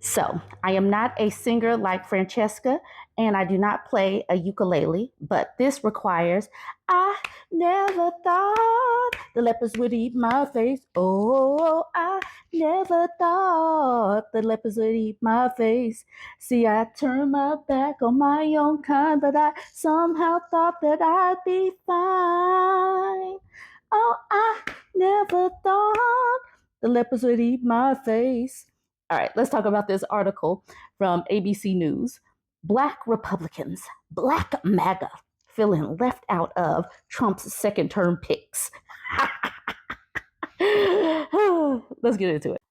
So, I am not a singer like Francesca, and I do not play a ukulele, but this requires I never thought the lepers would eat my face. Oh, I never thought the lepers would eat my face. See, I turned my back on my own kind, but I somehow thought that I'd be fine. Oh, I never thought the lepers would eat my face. All right, let's talk about this article from ABC News. Black Republicans, Black MAGA, feeling left out of Trump's second term picks. Let's get into it.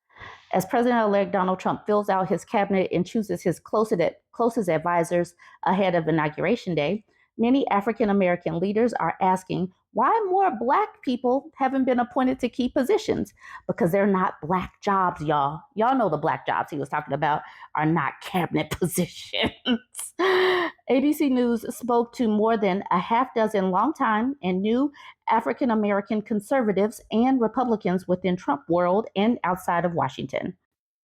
As President-elect Donald Trump fills out his cabinet and chooses his closest advisors ahead of Inauguration Day, many African-American leaders are asking why more Black people haven't been appointed to key positions. Because they're not Black jobs, y'all. Y'all know the Black jobs he was talking about are not cabinet positions. ABC News spoke to more than a half dozen longtime and new African-American conservatives and Republicans within Trump world and outside of Washington.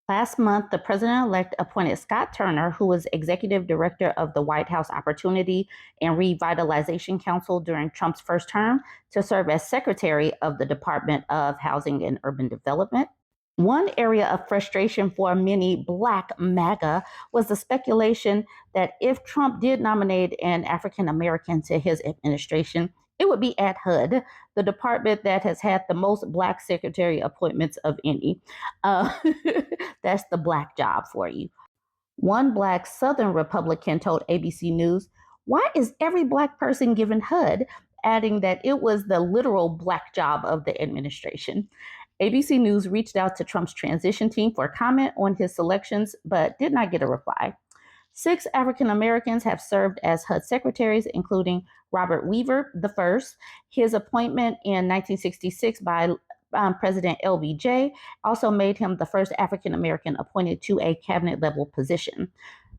Last month, the president-elect appointed Scott Turner, who was executive director of the White House Opportunity and Revitalization Council during Trump's first term, to serve as secretary of the Department of Housing and Urban Development. One area of frustration for many Black MAGA was the speculation that if Trump did nominate an African American to his administration, it would be at HUD, the department that has had the most Black secretary appointments of any. That's the Black job for you. One Black Southern Republican told ABC News, "Why is every Black person given HUD?" adding that it was the literal Black job of the administration. ABC News reached out to Trump's transition team for comment on his selections, but did not get a reply. 6 African Americans have served as HUD secretaries, including Robert Weaver I. His appointment in 1966 by President LBJ also made him the first African American appointed to a cabinet level position.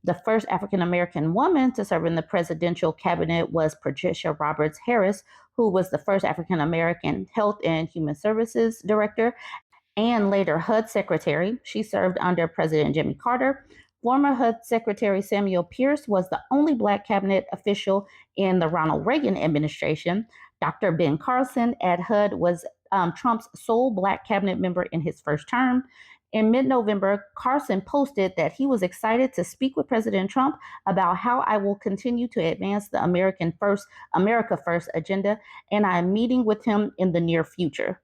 The first African American woman to serve in the presidential cabinet was Patricia Roberts Harris, who was the first African American Health and Human Services Director and later HUD Secretary. She served under President Jimmy Carter. Former HUD Secretary Samuel Pierce was the only Black cabinet official in the Ronald Reagan administration. Dr. Ben Carson at HUD was Trump's sole Black cabinet member in his first term. In mid-November, Carson posted that he was excited to speak with President Trump about how I will continue to advance the America First agenda, and I am meeting with him in the near future.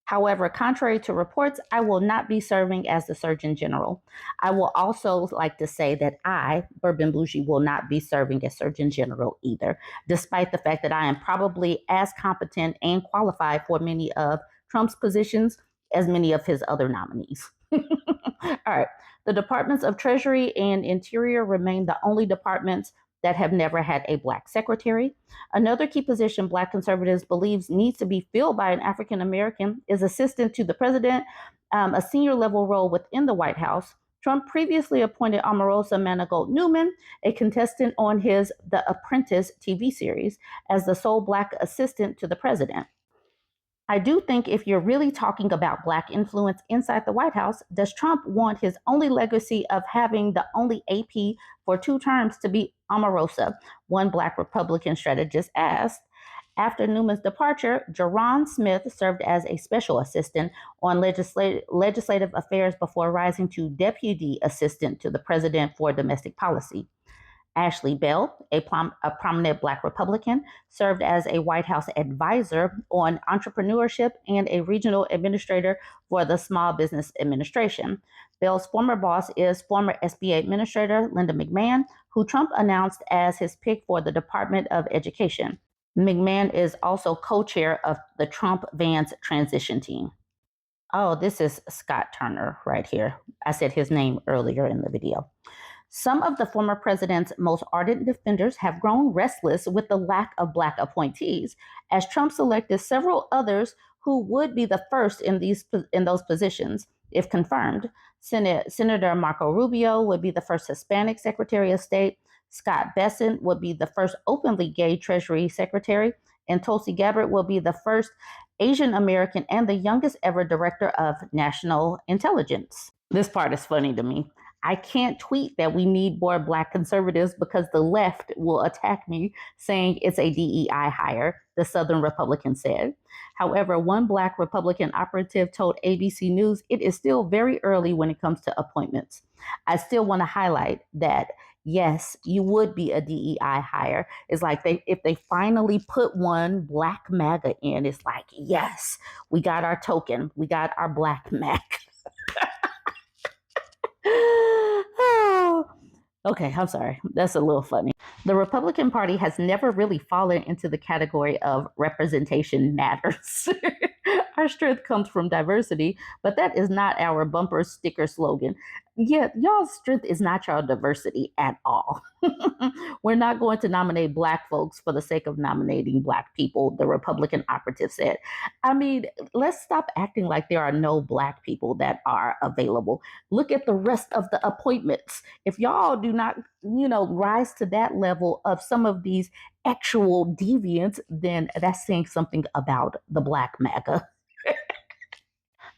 However, contrary to reports, I will not be serving as the Surgeon General. I will also like to say that I, Bourbon Bougie, will not be serving as Surgeon General either, despite the fact that I am probably as competent and qualified for many of Trump's positions as many of his other nominees. All right. The Departments of Treasury and Interior remain the only departments that have never had a Black secretary. Another key position Black conservatives believes needs to be filled by an African American is assistant to the president, a senior level role within the White House. Trump previously appointed Omarosa Manigault Newman, a contestant on his The Apprentice TV series, as the sole Black assistant to the president. I do think if you're really talking about Black influence inside the White House, does Trump want his only legacy of having the only AP for 2 terms to be Omarosa? One Black Republican strategist asked. After Newman's departure, Jerron Smith served as a special assistant on legislative affairs before rising to deputy assistant to the president for domestic policy. Ashley Bell, a prominent Black Republican, served as a White House advisor on entrepreneurship and a regional administrator for the Small Business Administration. Bell's former boss is former SBA Administrator Linda McMahon, who Trump announced as his pick for the Department of Education. McMahon is also co-chair of the Trump-Vance transition team. Oh, this is Scott Turner right here. I said his name earlier in the video. Some of the former president's most ardent defenders have grown restless with the lack of Black appointees, as Trump selected several others who would be the first in those positions, if confirmed. Senator Marco Rubio would be the first Hispanic Secretary of State. Scott Bessent would be the first openly gay Treasury Secretary, and Tulsi Gabbard will be the first Asian American and the youngest ever Director of National Intelligence. This part is funny to me. I can't tweet that we need more Black conservatives because the left will attack me saying it's a DEI hire, the Southern Republican said. However, one Black Republican operative told ABC News it is still very early when it comes to appointments. I still want to highlight that yes, you would be a DEI hire. It's like if they finally put one Black MAGA in, it's like, yes, we got our token, we got our Black MAC. Oh, okay, I'm sorry. That's a little funny. The Republican Party has never really fallen into the category of representation matters. Our strength comes from diversity, but that is not our bumper sticker slogan. Yet, y'all's strength is not your diversity at all. We're not going to nominate Black folks for the sake of nominating Black people, the Republican operative said. I mean, let's stop acting like there are no Black people that are available. Look at the rest of the appointments. If y'all do not, rise to that level of some of these actual deviants, then that's saying something about the Black MAGA.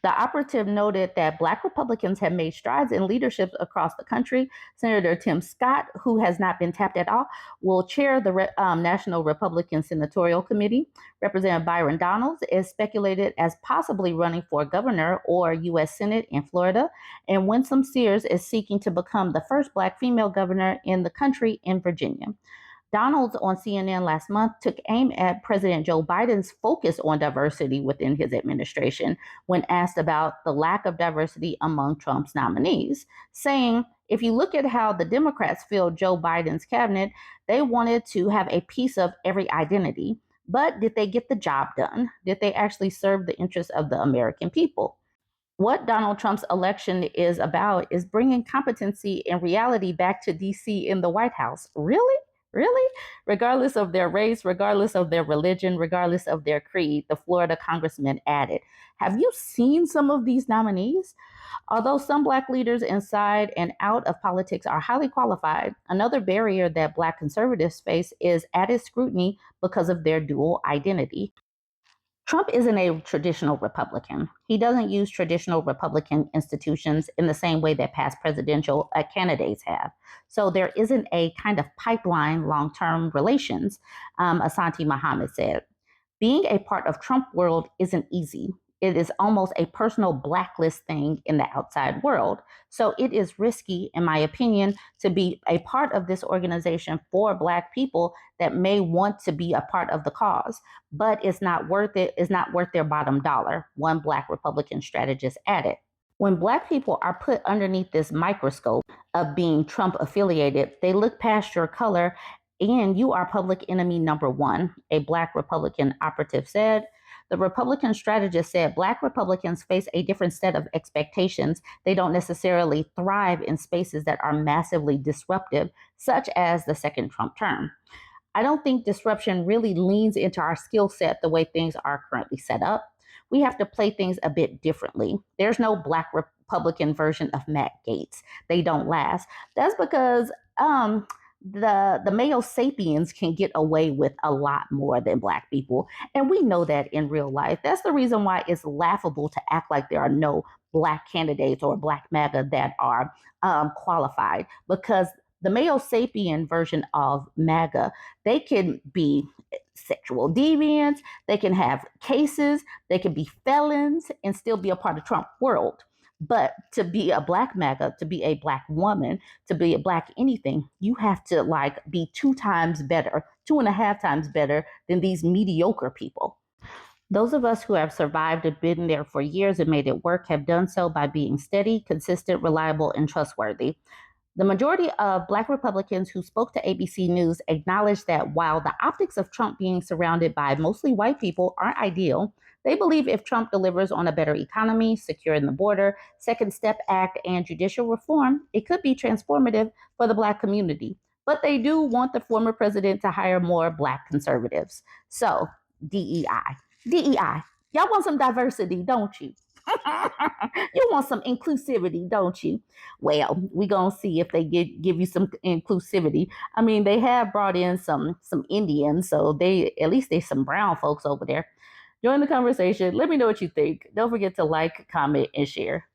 The operative noted that Black Republicans have made strides in leadership across the country. Senator Tim Scott, who has not been tapped at all, will chair the National Republican Senatorial Committee. Representative Byron Donalds is speculated as possibly running for governor or U.S. Senate in Florida. And Winsome Sears is seeking to become the first Black female governor in the country in Virginia. Donalds on CNN last month took aim at President Joe Biden's focus on diversity within his administration when asked about the lack of diversity among Trump's nominees, saying, if you look at how the Democrats filled Joe Biden's cabinet, they wanted to have a piece of every identity. But did they get the job done? Did they actually serve the interests of the American people? What Donald Trump's election is about is bringing competency and reality back to DC in the White House. Really? Really? Regardless of their race, regardless of their religion, regardless of their creed, the Florida congressman added. Have you seen some of these nominees? Although some Black leaders inside and out of politics are highly qualified, another barrier that Black conservatives face is added scrutiny because of their dual identity. Trump isn't a traditional Republican. He doesn't use traditional Republican institutions in the same way that past presidential candidates have. So there isn't a kind of pipeline long-term relations, Asante Muhammad said. Being a part of Trump world isn't easy. It is almost a personal blacklist thing in the outside world. So it is risky, in my opinion, to be a part of this organization for Black people that may want to be a part of the cause, but it's not worth it. It's not worth their bottom dollar, one Black Republican strategist added. When Black people are put underneath this microscope of being Trump affiliated, they look past your color and you are public enemy number one, a Black Republican operative said. The Republican strategist said Black Republicans face a different set of expectations. They don't necessarily thrive in spaces that are massively disruptive, such as the second Trump term. I don't think disruption really leans into our skill set the way things are currently set up. We have to play things a bit differently. There's no Black Republican version of Matt Gaetz. They don't last. That's because the male sapiens can get away with a lot more than Black people. And we know that in real life. That's the reason why it's laughable to act like there are no Black candidates or Black MAGA that are qualified, because the male sapien version of MAGA, they can be sexual deviants, they can have cases, they can be felons and still be a part of Trump world. But to be a Black MAGA, to be a Black woman, to be a Black anything, you have to be 2 times better, 2.5 times better than these mediocre people. Those of us who have survived and been there for years and made it work have done so by being steady, consistent, reliable, and trustworthy. The majority of Black Republicans who spoke to ABC News acknowledged that while the optics of Trump being surrounded by mostly white people aren't ideal, they believe if Trump delivers on a better economy, securing the border, Second Step Act, and judicial reform, it could be transformative for the Black community. But they do want the former president to hire more Black conservatives. So, DEI. DEI. Y'all want some diversity, don't you? You want some inclusivity, don't you? Well, we're going to see if they give you some inclusivity. I mean, they have brought in some Indians, so at least there's some brown folks over there. Join the conversation. Let me know what you think. Don't forget to like, comment, and share.